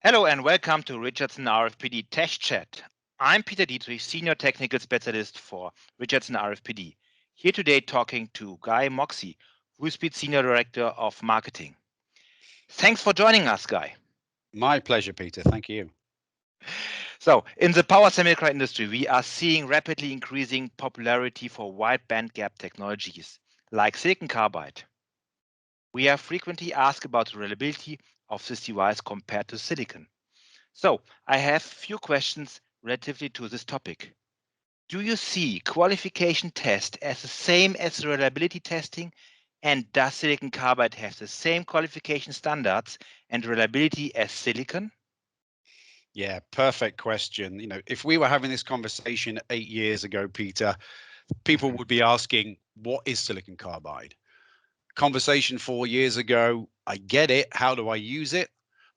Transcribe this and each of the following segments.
Hello and welcome to Richardson RFPD Tech Chat. I'm Peter Dietrich, Senior Technical Specialist for Richardson RFPD. Here today talking to Guy Moxey, Wolfspeed Senior Director of Marketing. Thanks for joining us, Guy. My pleasure, Peter. Thank you. So, in the power semiconductor industry, we are seeing rapidly increasing popularity for wide bandgap technologies like silicon carbide. We are frequently asked about the reliability of this device compared to silicon. So, I have a few questions relatively to this topic. Do you see qualification test as the same as reliability testing? And does silicon carbide have the same qualification standards and reliability as silicon? Yeah, perfect question. If we were having this conversation 8 years ago, Peter, people would be asking, what is silicon carbide? Conversation 4 years ago, I get it. How do I use it?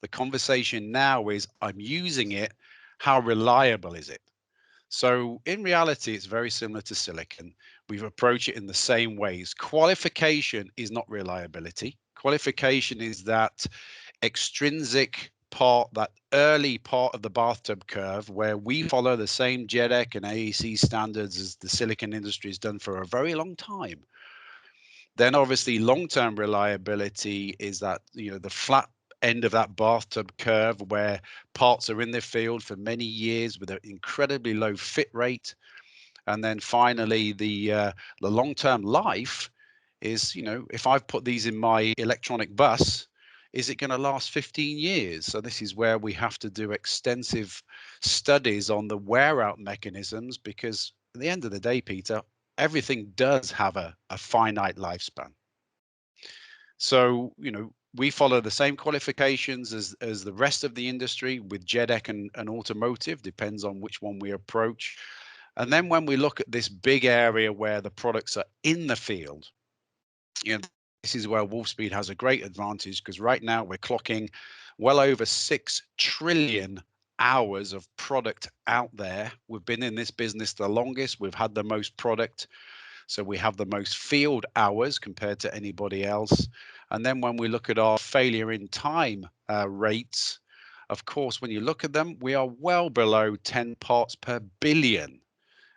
The conversation now is, I'm using it. How reliable is it? So in reality, it's very similar to silicon. We've approached it in the same ways. Qualification is not reliability. Qualification is that extrinsic part, that early part of the bathtub curve, where we follow the same JEDEC and AEC standards as the silicon industry has done for a very long time. Then obviously long-term reliability is that, the flat end of that bathtub curve where parts are in the field for many years with an incredibly low fit rate. And then finally, the long-term life is, if I've put these in my electronic bus, is it going to last 15 years? So this is where we have to do extensive studies on the wear out mechanisms, because at the end of the day, Peter, everything does have a finite lifespan. So, we follow the same qualifications as the rest of the industry with JEDEC and automotive, depends on which one we approach. And then when we look at this big area where the products are in the field, this is where Wolfspeed has a great advantage, because right now we're clocking well over 6 trillion hours of product out there. We've been in this business the longest. We've had the most product. So we have the most field hours compared to anybody else. And then when we look at our failure in time rates, of course, when you look at them, we are well below 10 parts per billion.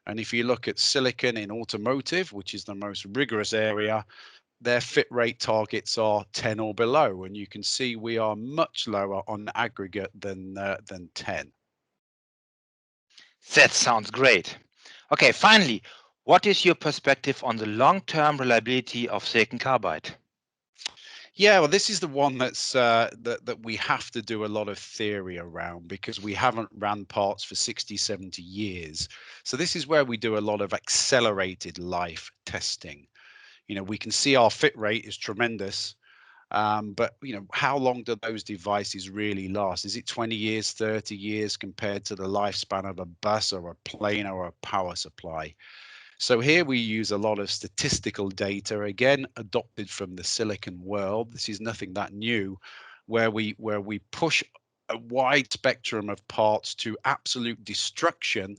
And if you look at silicon in automotive, which is the most rigorous area, their fit rate targets are 10 or below. And you can see we are much lower on aggregate than 10. That sounds great. Okay, finally, what is your perspective on the long-term reliability of silicon carbide? Yeah, well, this is the one that's that we have to do a lot of theory around, because we haven't ran parts for 60, 70 years. So this is where we do a lot of accelerated life testing. We can see our fit rate is tremendous, but how long do those devices really last? Is it 20 years, 30 years compared to the lifespan of a bus or a plane or a power supply? So here we use a lot of statistical data, again, adopted from the silicon world. This is nothing that new, where we push a wide spectrum of parts to absolute destruction,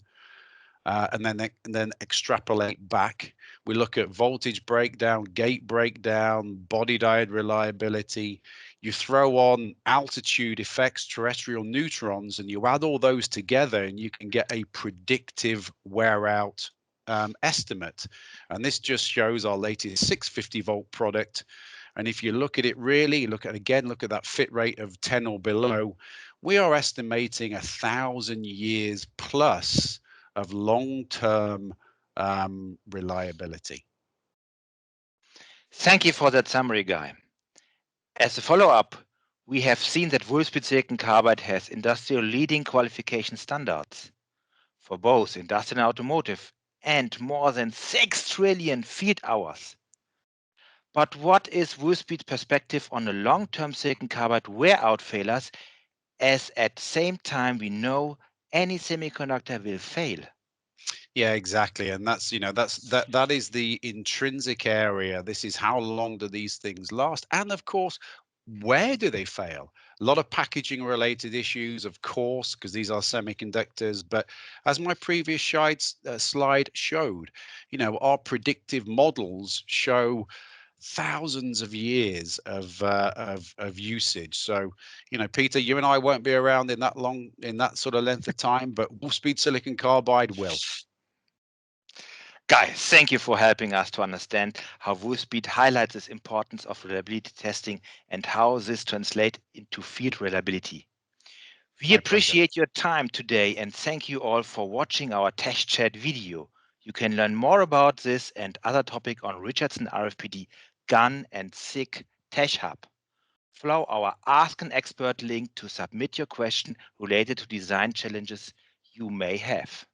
and then extrapolate back. We look at voltage breakdown, gate breakdown, body diode reliability. You throw on altitude effects, terrestrial neutrons, and you add all those together, and you can get a predictive wear out estimate. And this just shows our latest 650 volt product. And if you look at it really, look at that fit rate of 10 or below, we are estimating 1,000 years plus of long-term reliability. Thank you for that summary, Guy. As a follow-up, we have seen that Wolfspeed silicon carbide has industrial-leading qualification standards for both industrial and automotive, and more than 6 trillion field hours. But what is Wolfspeed's perspective on the long-term silicon carbide wear-out failures, as at the same time we know any semiconductor will fail? Yeah, exactly. And that is the intrinsic area. This is how long do these things last? And of course, where do they fail? A lot of packaging related issues, of course, because these are semiconductors. But as my previous slide showed, our predictive models show thousands of years of usage. So, you know, Peter, you and I won't be around in that sort of length of time, but Wolfspeed silicon carbide will. Guy, thank you for helping us to understand how Wolfspeed highlights the importance of reliability testing and how this translates into field reliability. We My pleasure. appreciate your time today and thank you all for watching our Tech Chat video. You can learn more about this and other topics on Richardson RFPD GaN and SiC Tech Hub. Follow our Ask an Expert link to submit your question related to design challenges you may have.